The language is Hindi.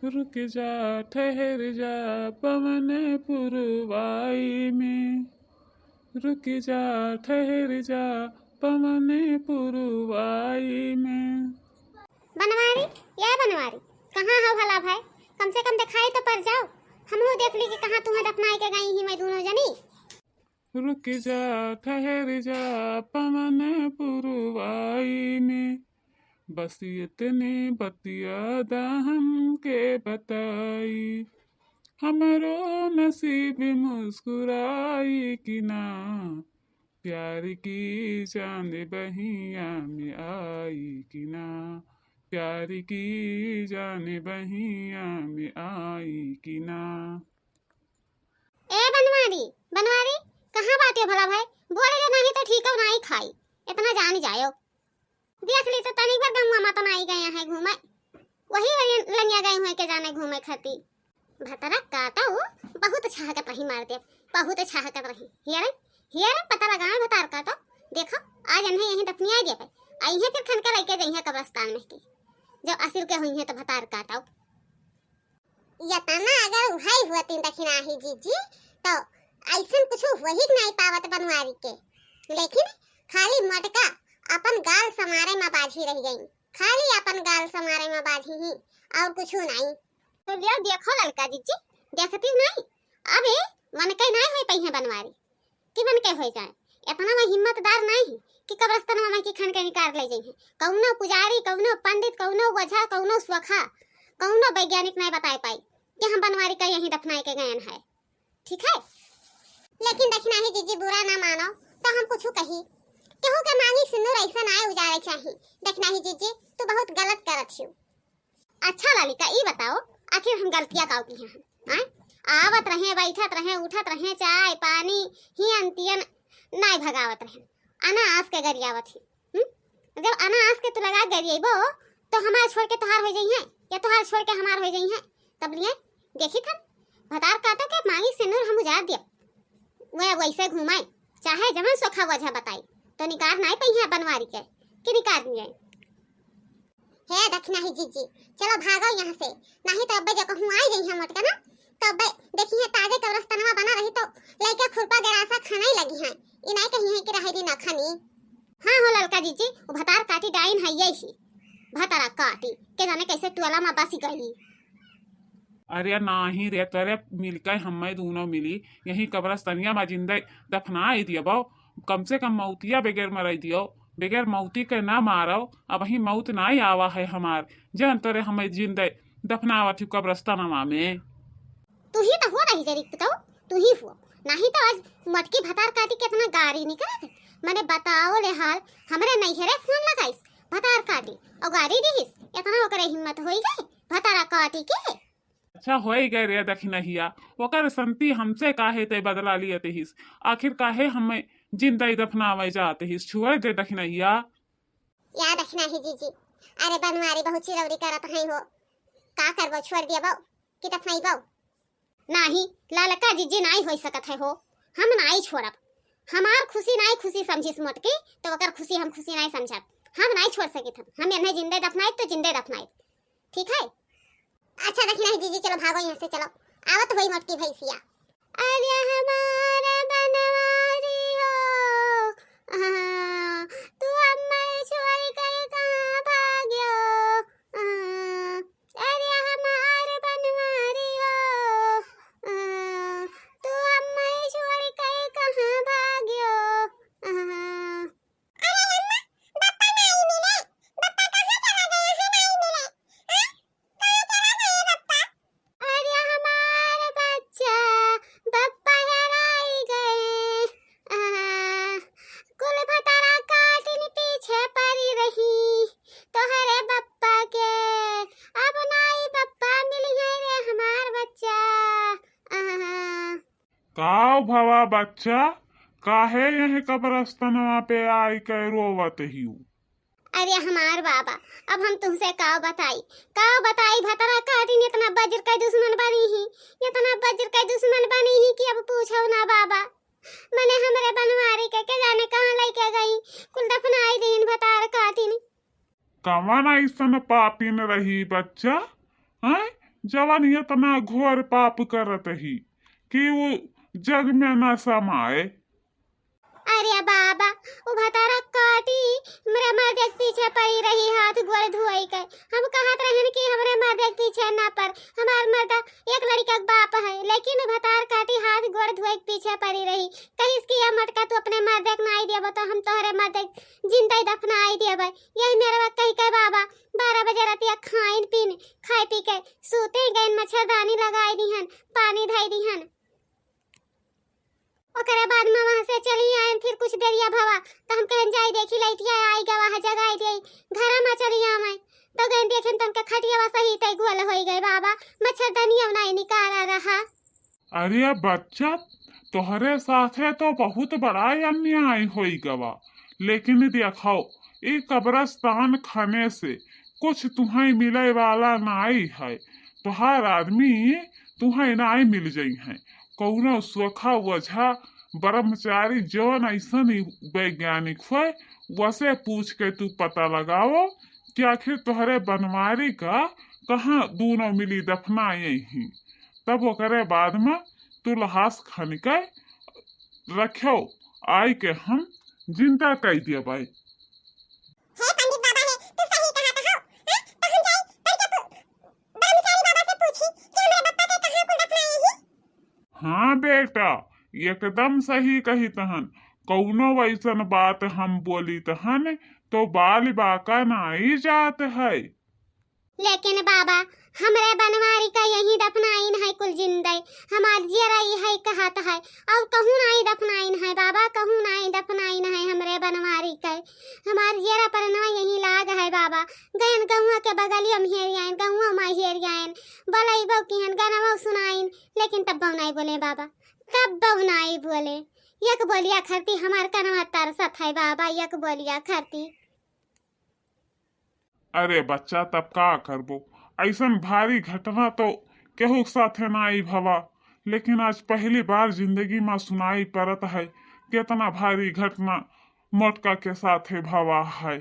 रुक जा ठहर जा पवन पुरवाई में, रुक जा ठहर जा पवन पुरवाई में। बनवारी या बनवारी कहाँ हो भला भाई? कम से कम दिखाई तो पर जाओ, हम देख ली कि कहाँ तुम्हें दफनाई के गई ही मैं दोनों जनी। रुक जा ठहर जा पवन पुरवाई में, बस इतने बतिया दाहम के बताई, हमरो नसीब मुस्कुराई कि ना, प्यार की चांद बहिया में आई कि ना, प्यार की जान बहिया में आई कि ना। ए बनवारी बनवारी कहाँ बात है भला भाई? बोले ले नहीं तो ठीक हो नहीं खाई, इतना जान जायो। देख ली तो तनी बार गंगा माता नहीं गए हैं घूमे, वही लंगिया गए हुए के जाने घूमे खाती। भतरा काटा हो बहुत छाहकत रही मार दे, बहुत छाहकत रही। हियर पता लगा भतार काटो। देखो आज इन्हें यहीं दफनिया दे पे आई है, फिर खनकर लेके गई है कब्रिस्तान में की, जब असिल के हुई है तो भतार काटो। यतना अगर उहाई हुआ तीन दक्षिणा ही जीजी तो ऐसा कुछ वही नहीं पावत बनवारी के, लेकिन खाली मटका अपन गाल समारे में बाझी रह गई, खाली अपन गाल समारे में बाझी ही और कुछ नहीं। तो लिया देखो ललका जीजी, देखती नहीं अबे मन के नहीं होई पई है बनवारी कि मन के हो जाए। इतना में हिम्मतदार नहीं कि कब्रिस्तान में की खन के निकाल ले जाई है। कौनो पुजारी, कौनो पंडित, कौनो वझा, कौनो स्वखा, कौनो वैज्ञानिक नहीं बता पाई कि हम बनवारी का यहीं दफनाए के गए हैं। ठीक है, लेकिन दक्षिणा ही जीजी बुरा ना मानो तो हम कुछ कही केहू के मांगी सिंदूर ऐसा ना उजाड़े चाहिए। दक्षिणा ही जीजी तू बहुत गलत करत छियो। अच्छा लालिका ई बताओ आखिर हम गलतियां का की हैं? आवत रहे, बैठत रहे, उठत रहे, चाय पानी ही अंतियन नहीं भगावत रहे, अनास के गरियावत ही। जब अनास के तू लगा गरिएबो तो हमार छोड़ के तोहार हो जाई है या तोहार छोड़ के हमार हो जाई है, तब लिए देखी थन भतार काटा के मांगी सिंदूर हम उजाड़ दिया, वह वैसे घुमाए चाहे जमन सोखा वजह बताई तो निकार नहीं पई है बनवारी के कि निकार नहीं है। हे दक्षिणा ही जीजी चलो भागो यहाँ से, नहीं तो अब्बे जो कहूँ आई गई है मटका ना, तो अब्बे देखी है ताजे कब्रिस्तानवा बना रही तो लइका खुरपा गरासा खाना ही लगी है, ई नहीं कही है कि रहे दी ना खानी। हाँ हो ललका जीजी वो भतार काटी डाइन है यही, भतारा काटी के जाने कैसे टुअला में बसी गई। अरे नाही रे तेरे मिलकर हमें दोनों मिली यही कब्रस्तानिया में जिंदा दफना दिया बो, कम से कम मौतिया बगैर मर दियो, बगैर मौती के ना मारो। अब ही मौत ना ही आवा है हमार जन तोरे हमें जिंदा दफनावा थी कब्रस्तानवा में। तू ही तो हो रही जरी बताओ, तू ही हो नहीं तो आज मटकी भतार काटी के इतना गारी नहीं करत। मैंने बताओ ले हाल हमरे नहीं है रे फोन लगाइस भतार काटी और गारी दीस, इतना ओकरे हिम्मत होई गई भतारा काटी के। अच्छा हो गए रे दखिनहिया, ओकर संति हमसे काहे ते बदला लियते हिस, आखिर काहे हमें जिंदा दफनावे जाते हिस, छुए दे दखिनहिया। या दक्षिणा ही जीजी अरे बनवारी बहुत चिरौरी करत है हो, का करबो छोड़ दिया बो कि दफनाई बो? नहीं लालका जीजी नहीं हो सकत है हो, हम नहीं छोड़ब। हमार खुशी नहीं खुशी समझिस मोटकी तो ओकर खुशी हम खुशी नहीं समझब, हम नहीं छोड़ सकित हम इन्हें जिंदे दफनाई तो जिंदे दफनाई। ठीक है अच्छा दक्षिणा ही जीजी चलो भागो यहाँ से, चलो आवत हुई मोटकी भैंसिया। अरे हमारा बनवारी हो तू अम्मा छोड़ कर कहाँ भाग्यो, अरे हमारा बनवारी हो तू अम्मा छोड़ कर कहाँ भाग्यो। काव भवा बच्चा काहे यही कब्रस्तानवा पे आई के रोवत हियू? अरे हमार बाबा अब हम तुमसे काव बताई भतरा काटिन इतना बज्र का दुश्मन बनी ही, इतना बज्र का दुश्मन बनी ही कि अब पूछो ना बाबा। मैंने हमरे बनवारी के जाने कहाँ लेके गई, कुल दफनाई दिन भतार काटिन। कवन ऐसन पापिन रही बच्चा हैं जवन इतना घोर पाप करत ही कि वो जग में न समाए। अरे बाबा वो भतारा काटी मेरे मर्द के पीछे पड़ी रही हाथ गोड़ धोई के। हम कहत रहन कि हमरे मर्द के पीछे ना पर, हमार मर्द एक लड़का का बाप है, लेकिन भतार काटी हाथ गोड़ धोई के पीछे पड़ी रही। कहीं इसकी ये मटका तू अपने मर्द के नाई देबो तो हम तोहरे मर्द जिंदा दफनाई देबे। यही मेरा कही के बाबा 12 बजे रातिया खाइन पीन खाए पी के सोते गए, मच्छरदानी लगाई दीहन, पानी धाई दीहन। ओकरे बाद में वहां से चली आए, फिर कुछ देरिया भवा तो हम कहन जाई देखी लइटिया आई गवा है जगाई दे घर में चली आवे तो गए देखें तन के खटिया सही तय गोल होई गए बाबा, मच्छरदानी अब नहीं निकाला रहा। अरे बच्चा तोहरे साथे तो बहुत बड़ा अन्याय होई गवा, लेकिन देखो ये कब्रस्तान खाने से कुछ तुम्हें मिले वाला नाई है। तुहार आदमी तुम्हें नाई मिल जाई है, कौनो सोखा वजह ब्रह्मचारी जवन ऐसा वैज्ञानिक है वसे पूछ के तू पता लगाओ कि आखिर तुहरे बनवारी का कहाँ दोनों मिली दफनाए ही। तब ओकरे बाद में तू लहास खन के रखो आई के हम जिंदा कह दिया भाई। हे पंडित बाबा है तू सही कहा तो हो, तो हम जाई पर ब्रह्मचारी बाबा से पूछी कि हमरे बप्पा के कहां को दफनाए ही। हाँ बेटा एकदम सही कही तहन, कौनो वैसन बात हम बोली तहन तो बाल बाका नाई जात है। लेकिन बाबा हमरे बनवारी का यही दफनाइन है कुल जिंदे, हमार जरा है कहत है और कहूं नहीं दफनाइन है बाबा, कहूं नहीं दफनाइन है हमरे बनवारी का। हमार जरा परनवा यही लाग है बाबा, गयन गहुआ के बगलिया में हेरियाइन गहुआ में हेरियाइन बोलाई बहू किहन गाना सुनाइन, लेकिन तब बहू नहीं बोले बाबा, तब बहू नहीं बोले। एक बोलिया खरती हमार कनवा तरसत है बाबा, एक बोलिया खरती। अरे बच्चा तब का करबो, ऐसन भारी घटना तो केहू साथे नाई भवा, लेकिन आज पहली बार जिंदगी में सुनाई पड़त है कितना भारी घटना मोटका के साथे भवा है।